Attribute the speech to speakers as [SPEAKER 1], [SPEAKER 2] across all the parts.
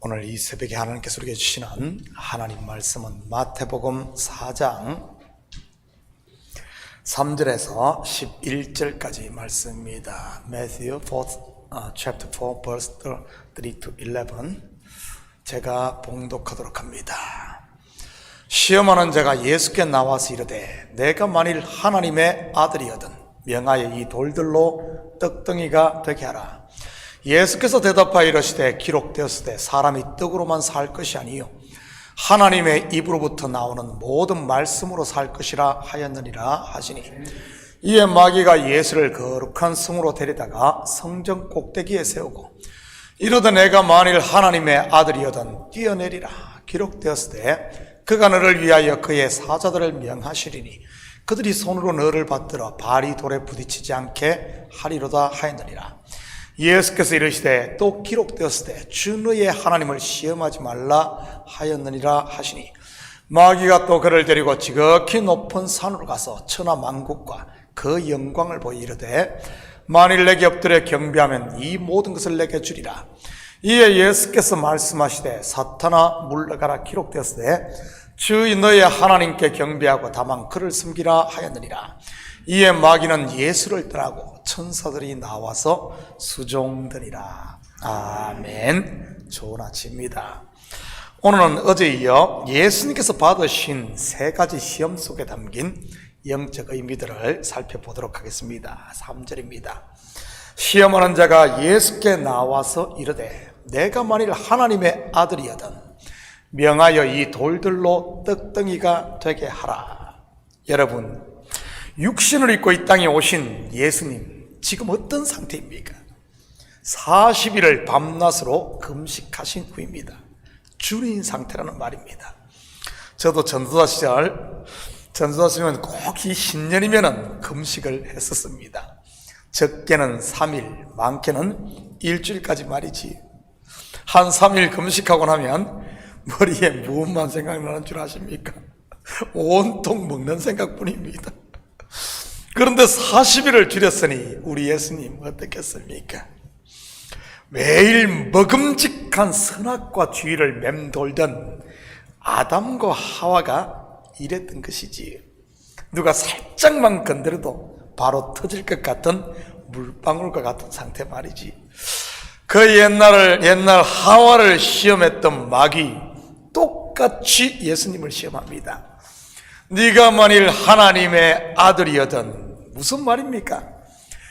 [SPEAKER 1] 오늘 이 새벽에 하나님께서 우리에게 주시는 하나님 말씀은 마태복음 4장 3절에서 11절까지 말씀입니다. Matthew 4, chapter 4, verse 3 to 11. 제가 봉독하도록 합니다. 시험하는 자가 예수께 나와서 이르되 내가 만일 하나님의 아들이거든 명하여 이 돌들로 떡덩이가 되게 하라. 예수께서 대답하여 이르시되 기록되었으되 사람이 떡으로만 살 것이 아니요 하나님의 입으로부터 나오는 모든 말씀으로 살 것이라 하였느니라 하시니, 이에 마귀가 예수를 거룩한 성으로 데리다가 성전 꼭대기에 세우고 이르되 내가 만일 하나님의 아들이거든 뛰어내리라. 기록되었으되 그가 너를 위하여 그의 사자들을 명하시리니 그들이 손으로 너를 받들어 발이 돌에 부딪히지 않게 하리로다 하였느니라. 예수께서 이르시되 또 기록되었으되 주 너의 하나님을 시험하지 말라 하였느니라 하시니, 마귀가 또 그를 데리고 지극히 높은 산으로 가서 천하 만국과 그 영광을 보여 이르되 만일 내게 엎드려 경배하면 이 모든 것을 내게 주리라. 이에 예수께서 말씀하시되 사탄아 물러가라. 기록되었으되 주 너의 하나님께 경배하고 다만 그를 섬기라 하였느니라. 이에 마귀는 예수를 떠나고 천사들이 나와서 수종되니라. 아멘. 좋은 아침입니다. 오늘은 어제에 이어 예수님께서 받으신 세 가지 시험 속에 담긴 영적 의미들을 살펴보도록 하겠습니다. 3절입니다. 시험하는 자가 예수께 나와서 이르되 내가 만일 하나님의 아들이거든 명하여 이 돌들로 떡덩이가 되게 하라. 여러분, 육신을 입고 이 땅에 오신 예수님 지금 어떤 상태입니까? 40일을 밤낮으로 금식하신 후입니다. 주인 상태라는 말입니다. 저도 전도사 시절이면 꼭 이 신년이면 금식을 했었습니다. 적게는 3일, 많게는 일주일까지 말이지. 한 3일 금식하고 나면 머리에 무엇만 생각나는 줄 아십니까? 온통 먹는 생각뿐입니다. 그런데 40일을 줄였으니 우리 예수님 어떻겠습니까? 매일 먹음직한 선악과 주의를 맴돌던 아담과 하와가 이랬던 것이지. 누가 살짝만 건드려도 바로 터질 것 같은 물방울과 같은 상태 말이지. 그 옛날 하와를 시험했던 마귀 똑같이 예수님을 시험합니다. 네가 만일 하나님의 아들이거든. 무슨 말입니까?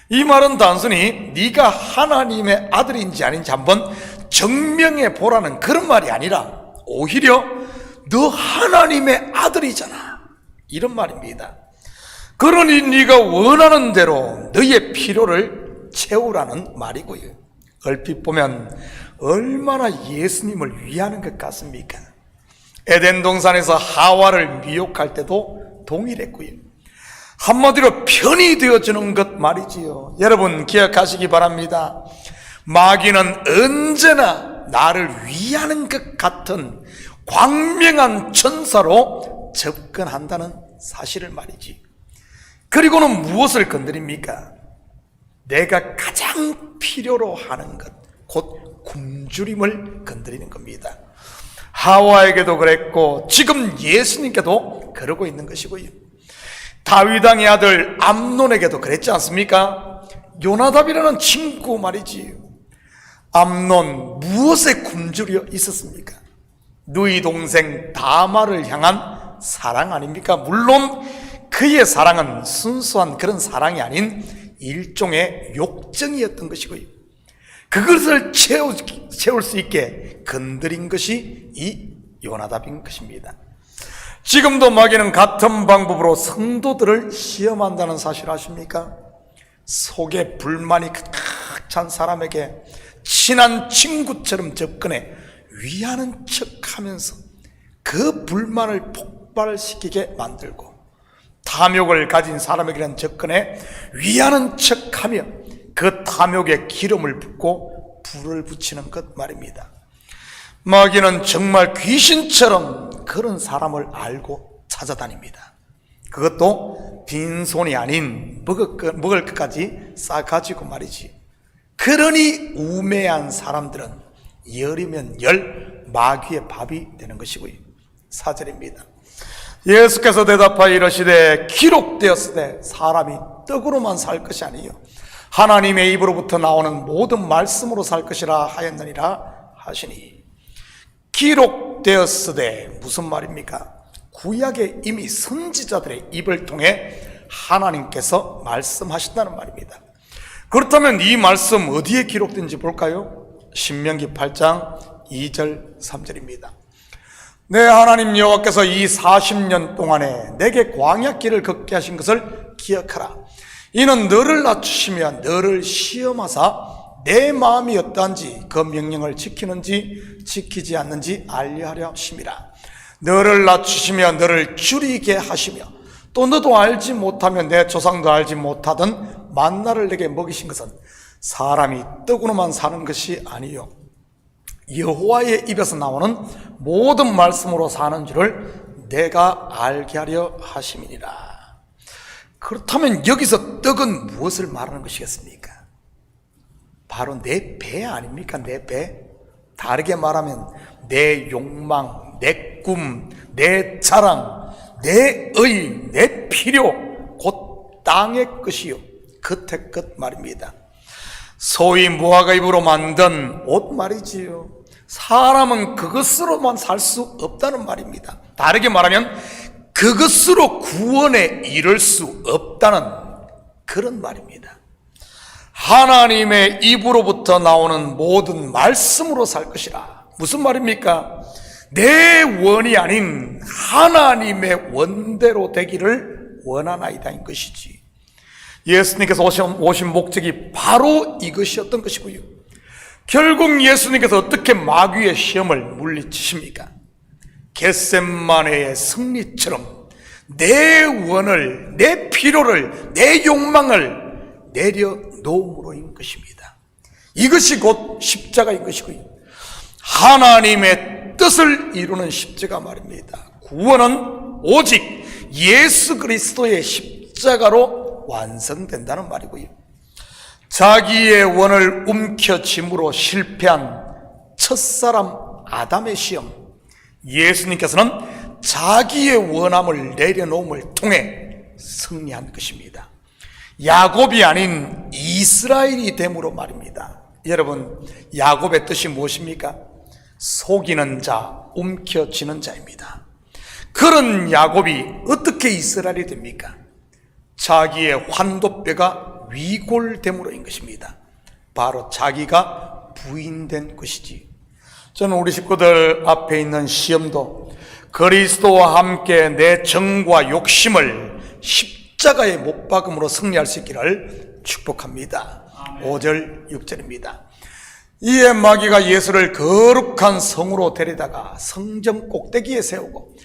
[SPEAKER 1] 이 말은 단순히 네가 하나님의 아들인지 아닌지 한번 증명해 보라는 그런 말이 아니라 오히려 너 하나님의 아들이잖아, 이런 말입니다. 그러니 네가 원하는 대로 너의 필요를 채우라는 말이고요. 얼핏 보면 얼마나 예수님을 위하는 것 같습니까? 에덴 동산에서 하와를 미혹할 때도 동일했고요. 한마디로 편이 되어주는 것 말이지요. 여러분 기억하시기 바랍니다. 마귀는 언제나 나를 위하는 것 같은 광명한 천사로 접근한다는 사실을 말이지. 그리고는 무엇을 건드립니까? 내가 가장 필요로 하는 것, 곧 굶주림을 건드리는 겁니다. 하와에게도 그랬고 지금 예수님께도 그러고 있는 것이고요. 다윗 왕의 아들 암논에게도 그랬지 않습니까? 요나답이라는 친구 말이지. 암논 무엇에 굶주려 있었습니까? 누이 동생 다말을 향한 사랑 아닙니까? 물론 그의 사랑은 순수한 그런 사랑이 아닌 일종의 욕정이었던 것이고요. 그것을 채울 수 있게 건드린 것이 이 요나답인 것입니다. 지금도 마귀는 같은 방법으로 성도들을 시험한다는 사실 아십니까? 속에 불만이 가득 찬 사람에게 친한 친구처럼 접근해 위하는 척하면서 그 불만을 폭발시키게 만들고, 탐욕을 가진 사람에게는 접근해 위하는 척하며 그 탐욕에 기름을 붓고 불을 붙이는 것 말입니다. 마귀는 정말 귀신처럼 그런 사람을 알고 찾아다닙니다. 그것도 빈손이 아닌 먹을 것까지 싸가지고 말이지. 그러니 우매한 사람들은 열이면 열, 마귀의 밥이 되는 것이고요. 4절입니다. 예수께서 대답하여 이르시되 기록되었으되 사람이 떡으로만 살 것이 아니요 하나님의 입으로부터 나오는 모든 말씀으로 살 것이라 하였느니라 하시니, 기록되었으되 무슨 말입니까? 구약에 이미 선지자들의 입을 통해 하나님께서 말씀하신다는 말입니다. 그렇다면 이 말씀 어디에 기록된지 볼까요? 신명기 8장 2절 3절입니다. 내 하나님 여호와께서 이 40년 동안에 내게 광야길을 걷게 하신 것을 기억하라. 이는 너를 낮추시며 너를 시험하사 내 마음이 어떠한지 그 명령을 지키는지 지키지 않는지 알려하려 하심이라. 너를 낮추시며 너를 줄이게 하시며 또 너도 알지 못하며 내 조상도 알지 못하던 만나를 내게 먹이신 것은 사람이 떡으로만 사는 것이 아니요 여호와의 입에서 나오는 모든 말씀으로 사는 줄을 내가 알게 하려 하심이니라. 그렇다면 여기서 떡은 무엇을 말하는 것이겠습니까? 바로 내 배 아닙니까? 내 배. 다르게 말하면 내 욕망, 내 꿈, 내 자랑, 내 의, 내 필요, 곧 땅의 것이요 겉의 것 말입니다. 소위 무화과 잎으로 만든 옷 말이지요. 사람은 그것으로만 살 수 없다는 말입니다. 다르게 말하면 그것으로 구원에 이를 수 없다는 그런 말입니다. 하나님의 입으로부터 나오는 모든 말씀으로 살 것이라. 무슨 말입니까? 내 원이 아닌 하나님의 원대로 되기를 원하나이다 인 것이지. 예수님께서 오신 목적이 바로 이것이었던 것이고요. 결국 예수님께서 어떻게 마귀의 시험을 물리치십니까? 겟세마네의 승리처럼 내 원을, 내 필요를, 내 욕망을 내려놓음으로인 것입니다. 이것이 곧 십자가인 것이고요. 하나님의 뜻을 이루는 십자가 말입니다. 구원은 오직 예수 그리스도의 십자가로 완성된다는 말이고요. 자기의 원을 움켜쥐므로 실패한 첫사람 아담의 시험, 예수님께서는 자기의 원함을 내려놓음을 통해 승리한 것입니다. 야곱이 아닌 이스라엘이 됨으로 말입니다. 여러분, 야곱의 뜻이 무엇입니까? 속이는 자, 움켜쥐는 자입니다. 그런 야곱이 어떻게 이스라엘이 됩니까? 자기의 환도뼈가 위골됨으로인 것입니다. 바로 자기가 부인된 것이지. 저는 우리 식구들 앞에 있는 시험도 그리스도와 함께 내 정과 욕심을 십자가에 못 박음으로 승리할 수 있기를 축복합니다. 5절 6절입니다. 이에 마귀가 예수를 거룩한 성으로 데리다가 성전 꼭대기에 세우고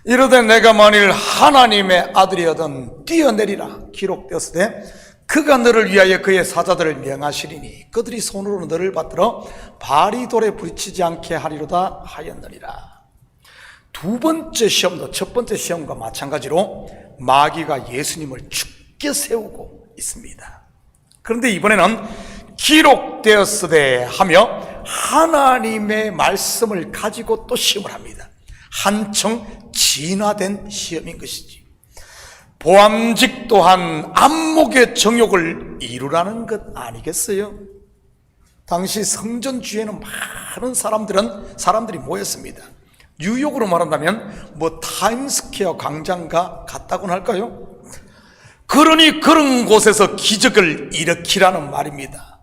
[SPEAKER 1] 이르되 내가 만일 하나님의 아들이거든 뛰어내리라. 기록되었으되 그가 너를 위하여 그의 사자들을 명하시리니 그들이 손으로 너를 받들어 바리돌에 부딪히지 않게 하리로다 하였느니라. 두 번째 시험도 첫 번째 시험과 마찬가지로 마귀가 예수님을 죽게 세우고 있습니다. 그런데 이번에는 기록되었으되 하며 하나님의 말씀을 가지고 또 시험을 합니다. 한층 진화된 시험인 것이지. 보암직 또한 안목의 정욕을 이루라는 것 아니겠어요? 당시 성전 주에는 많은 사람들이 모였습니다. 뉴욕으로 말한다면 타임스퀘어 광장과 같다고는 할까요? 그러니 그런 곳에서 기적을 일으키라는 말입니다.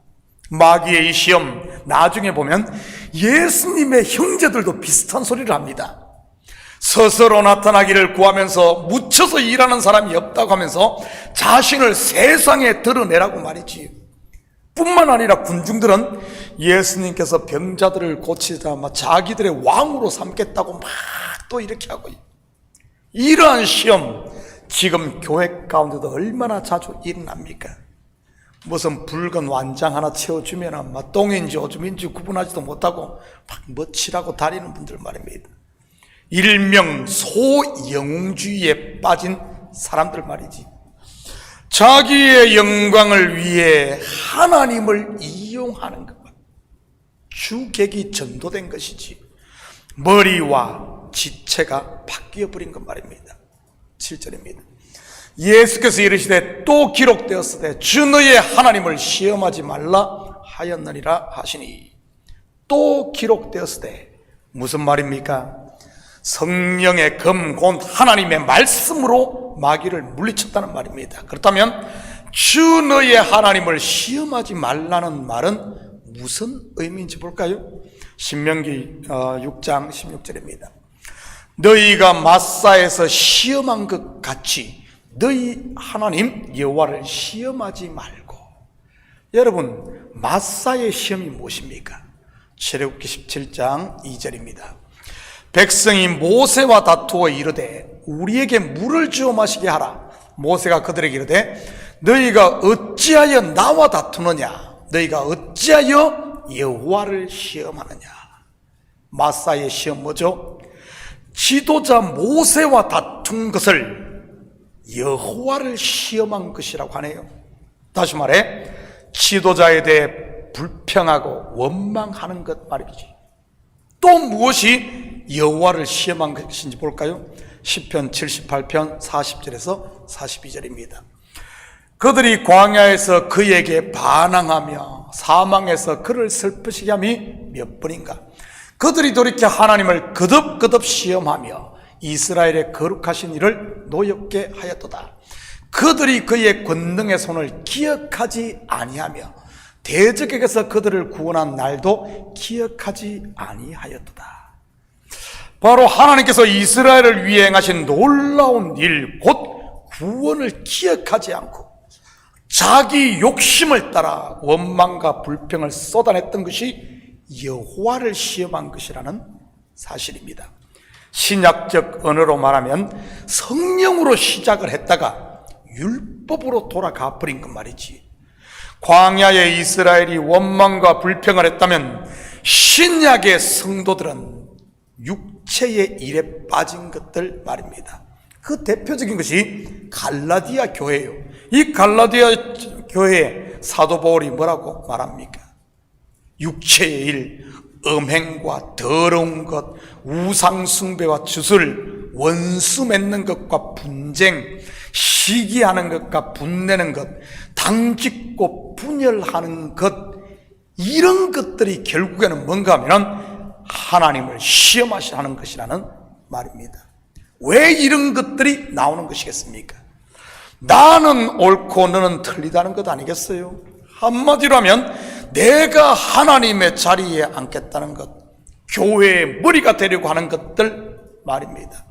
[SPEAKER 1] 마귀의 이 시험, 나중에 보면 예수님의 형제들도 비슷한 소리를 합니다. 스스로 나타나기를 구하면서 묻혀서 일하는 사람이 없다고 하면서 자신을 세상에 드러내라고 말이지. 뿐만 아니라 군중들은 예수님께서 병자들을 고치자 자기들의 왕으로 삼겠다고 막 또 이렇게 하고, 이러한 시험 지금 교회 가운데도 얼마나 자주 일어납니까? 무슨 붉은 완장 하나 채워주면 똥인지 오줌인지 구분하지도 못하고 막 멋지라고 다니는 분들 말입니다. 일명 소영웅주의에 빠진 사람들 말이지. 자기의 영광을 위해 하나님을 이용하는 것, 주객이 전도된 것이지 머리와 지체가 바뀌어버린 것 말입니다. 7절입니다. 예수께서 이르시되 또 기록되었으되 주 너의 하나님을 시험하지 말라 하였느니라 하시니, 또 기록되었으되 무슨 말입니까? 성령의 검 곧 하나님의 말씀으로 마귀를 물리쳤다는 말입니다. 그렇다면 주 너의 하나님을 시험하지 말라는 말은 무슨 의미인지 볼까요? 신명기 6장 16절입니다. 너희가 마사에서 시험한 것 같이 너희 하나님 여호와를 시험하지 말고. 여러분, 마사의 시험이 무엇입니까? 출애굽기 17장 2절입니다. 백성이 모세와 다투어 이르되 우리에게 물을 주어 마시게 하라. 모세가 그들에게 이르되 너희가 어찌하여 나와 다투느냐? 너희가 어찌하여 여호와를 시험하느냐? 마사의 시험 뭐죠? 지도자 모세와 다툰 것을 여호와를 시험한 것이라고 하네요. 다시 말해 지도자에 대해 불평하고 원망하는 것 말이지. 또 무엇이 여호와를 시험한 것인지 볼까요? 시편 78편 40절에서 42절입니다. 그들이 광야에서 그에게 반항하며 사망에서 그를 슬프시게 함이 몇 번인가? 그들이 돌이켜 하나님을 거듭 시험하며 이스라엘의 거룩하신 일을 노엽게 하였도다. 그들이 그의 권능의 손을 기억하지 아니하며 대적에게서 그들을 구원한 날도 기억하지 아니하였도다. 바로 하나님께서 이스라엘을 위해 행하신 놀라운 일, 곧 구원을 기억하지 않고 자기 욕심을 따라 원망과 불평을 쏟아냈던 것이 여호와를 시험한 것이라는 사실입니다. 신약적 언어로 말하면 성령으로 시작을 했다가 율법으로 돌아가 버린 것 말이지. 광야의 이스라엘이 원망과 불평을 했다면 신약의 성도들은 육체의 일에 빠진 것들 말입니다. 그 대표적인 것이 갈라디아 교회예요. 이 갈라디아 교회에 사도 바울이 뭐라고 말합니까? 육체의 일, 음행과 더러운 것, 우상 숭배와 주술, 원수 맺는 것과 분쟁, 시기하는 것과 분내는 것, 당짓고 분열하는 것, 이런 것들이 결국에는 뭔가 하면 하나님을 시험하시는 것이라는 말입니다. 왜 이런 것들이 나오는 것이겠습니까? 나는 옳고 너는 틀리다는 것 아니겠어요? 한마디로 하면 내가 하나님의 자리에 앉겠다는 것, 교회의 머리가 되려고 하는 것들 말입니다.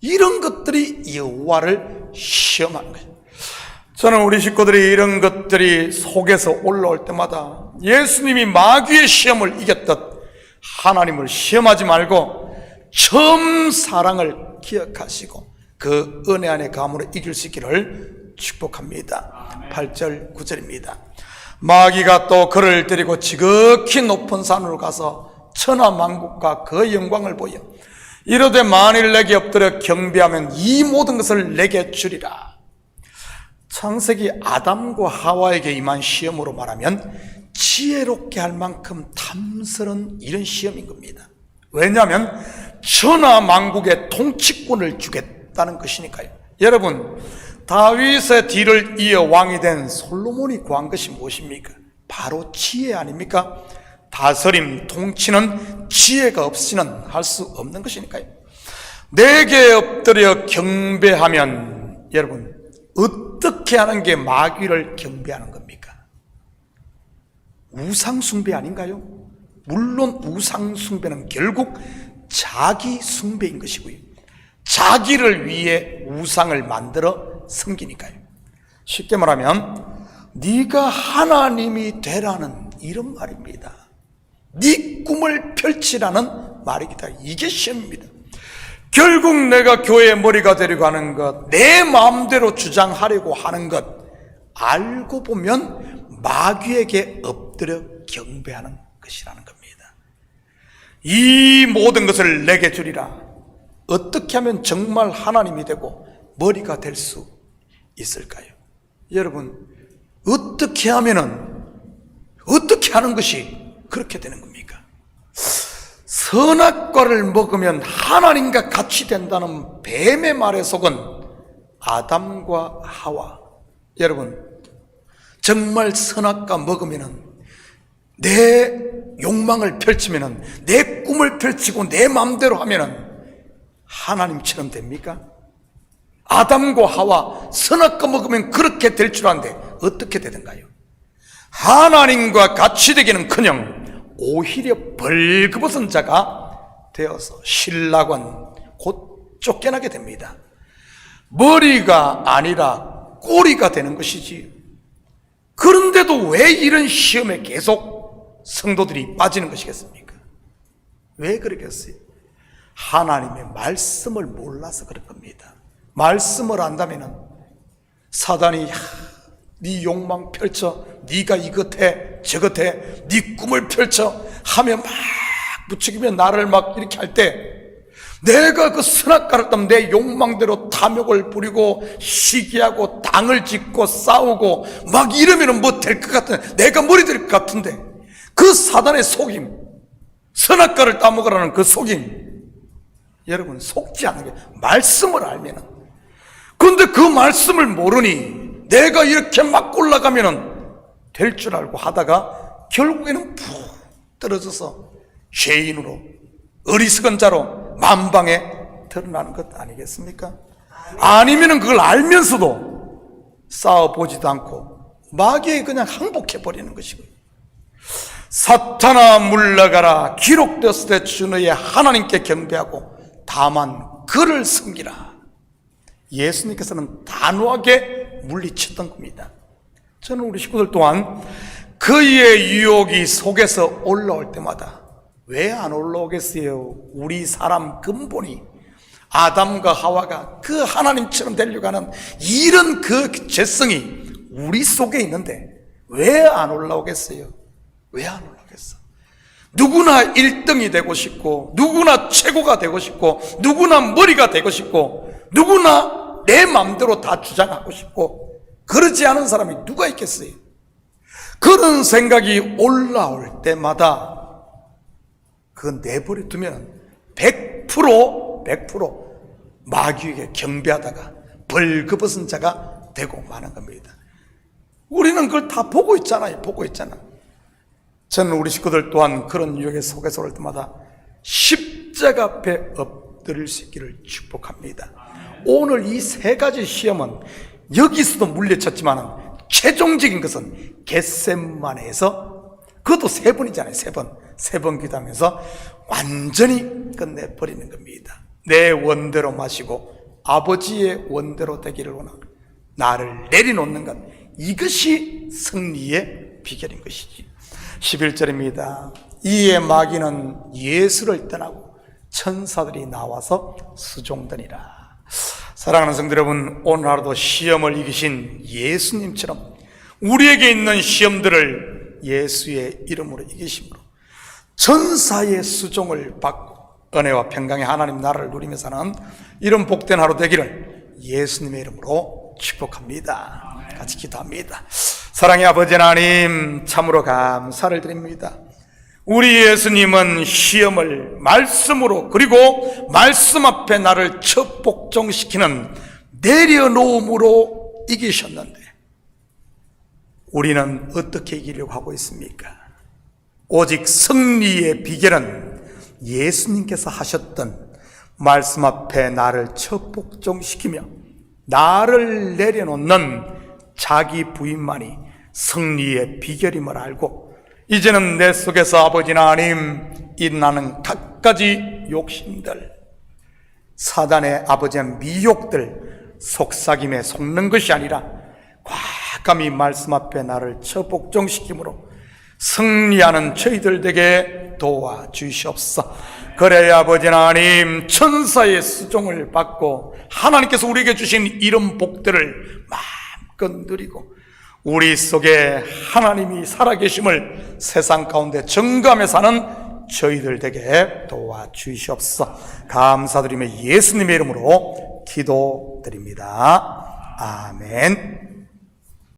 [SPEAKER 1] 이런 것들이 여호와를 시험하는 거예요. 저는 우리 식구들이 이런 것들이 속에서 올라올 때마다 예수님이 마귀의 시험을 이겼듯 하나님을 시험하지 말고 처음 사랑을 기억하시고 그 은혜 안에 감으로 이길 수 있기를 축복합니다. 8절 9절입니다. 마귀가 또 그를 데리고 지극히 높은 산으로 가서 천하만국과 그 영광을 보여 이르되 만일 내게 엎드려 경배하면 이 모든 것을 내게 주리라. 창세기 아담과 하와에게 임한 시험으로 말하면 지혜롭게 할 만큼 탐스러운 이런 시험인 겁니다. 왜냐하면 천하만국의 통치권을 주겠다는 것이니까요. 여러분, 다윗의 뒤를 이어 왕이 된 솔로몬이 구한 것이 무엇입니까? 바로 지혜 아닙니까? 다스림, 통치는 지혜가 없이는 할 수 없는 것이니까요. 내게 엎드려 경배하면, 여러분, 어떻게 하는 게 마귀를 경배하는 겁니까? 우상숭배 아닌가요? 물론 우상숭배는 결국 자기 숭배인 것이고요. 자기를 위해 우상을 만들어 섬기니까요. 쉽게 말하면 네가 하나님이 되라는 이런 말입니다. 네 꿈을 펼치라는 말이기다. 이게 시험입니다. 결국 내가 교회의 머리가 되려고 하는 것, 내 마음대로 주장하려고 하는 것, 알고 보면 마귀에게 엎드려 경배하는 것이라는 겁니다. 이 모든 것을 내게 주리라. 어떻게 하면 정말 하나님이 되고 머리가 될 수 있을까요? 여러분, 어떻게 하면은, 어떻게 하는 것이 그렇게 되는 겁니까? 선악과를 먹으면 하나님과 같이 된다는 뱀의 말에 속은 아담과 하와. 여러분, 정말 선악과 먹으면 내 욕망을 펼치면, 내 꿈을 펼치고 내 마음대로 하면 하나님처럼 됩니까? 아담과 하와 선악과 먹으면 그렇게 될 줄 아는데 어떻게 되던가요? 하나님과 같이 되기는커녕 오히려 벌거벗은 자가 되어서 신락은 곧 쫓겨나게 됩니다. 머리가 아니라 꼬리가 되는 것이지. 그런데도 왜 이런 시험에 계속 성도들이 빠지는 것이겠습니까? 왜 그러겠어요? 하나님의 말씀을 몰라서 그럴 겁니다. 말씀을 안다면 사단이 네 욕망 펼쳐, 네가 이것 해 저것 해, 네 꿈을 펼쳐 하면 막 부추기면 나를 막 이렇게 할 때 내가 그 선악과를 따면 내 욕망대로 탐욕을 부리고 시기하고 땅을 짓고 싸우고 막 이러면 뭐 될 것 같은, 내가 머리 될 것 같은데 그 사단의 속임, 선악과를 따먹으라는 그 속임, 여러분 속지 않은 게 말씀을 알면은. 그런데 그 말씀을 모르니 내가 이렇게 막 올라가면은 될 줄 알고 하다가 결국에는 푹 떨어져서 죄인으로, 어리석은 자로 만방에 드러나는 것 아니겠습니까? 아니면은 그걸 알면서도 싸워보지도 않고 마귀에 그냥 항복해버리는 것이고요. 사탄아 물러가라, 기록되었을 때 주너의 하나님께 경배하고 다만 그를 섬기라. 예수님께서는 단호하게 물리쳤던 겁니다. 저는 우리 식구들 또한 그의 유혹이 속에서 올라올 때마다 왜 안 올라오겠어요? 우리 사람 근본이 아담과 하와가 그 하나님처럼 되려고 하는 이런 그 죄성이 우리 속에 있는데 왜 안 올라오겠어요? 왜 안 올라오겠어? 누구나 1등이 되고 싶고, 누구나 최고가 되고 싶고, 누구나 머리가 되고 싶고, 누구나 내 마음대로 다 주장하고 싶고, 그러지 않은 사람이 누가 있겠어요? 그런 생각이 올라올 때마다 그건 내버려 두면 100% 마귀에게 경배하다가 벌거벗은 자가 되고 마는 겁니다. 우리는 그걸 다 보고 있잖아요. 보고 있잖아. 저는 우리 식구들 또한 그런 유혹의 속에서 올 때마다 십자가 앞에 엎드릴 수 있기를 축복합니다. 오늘 이 세 가지 시험은 여기서도 물리쳤지만 최종적인 것은 겟세마네에서, 그것도 세 번이잖아요. 세 번 기도하면서 완전히 끝내버리는 겁니다. 내 원대로 마시고 아버지의 원대로 되기를 원하고 나를 내려놓는 것, 이것이 승리의 비결인 것이지. 11절입니다. 이에 마귀는 예수를 떠나고 천사들이 나와서 수종되니라. 사랑하는 성도 여러분, 오늘 하루도 시험을 이기신 예수님처럼 우리에게 있는 시험들을 예수의 이름으로 이기심으로 천사의 수종을 받고 은혜와 평강의 하나님 나라를 누리며 사는 이런 복된 하루 되기를 예수님의 이름으로 축복합니다. 같이 기도합니다. 사랑의 아버지 하나님, 참으로 감사를 드립니다. 우리 예수님은 시험을 말씀으로, 그리고 말씀 앞에 나를 첫 복종시키는 내려놓음으로 이기셨는데 우리는 어떻게 이기려고 하고 있습니까? 오직 승리의 비결은 예수님께서 하셨던 말씀 앞에 나를 첫 복종시키며 나를 내려놓는 자기 부인만이 승리의 비결임을 알고, 이제는 내 속에서 아버지 하나님 일어나는 갖가지 욕심들, 사단의 아버지의 미혹들, 속삭임에 속는 것이 아니라 과감히 말씀 앞에 나를 첫 복종시킴으로 승리하는 저희들 되게 도와주시옵소서. 그래야 아버지 하나님 천사의 수종을 받고 하나님께서 우리에게 주신 이런 복들을 마음껏 누리고 우리 속에 하나님이 살아계심을 세상 가운데 증거하며 사는 저희들 되게 도와주시옵소서. 감사드리며 예수님의 이름으로 기도드립니다. 아멘.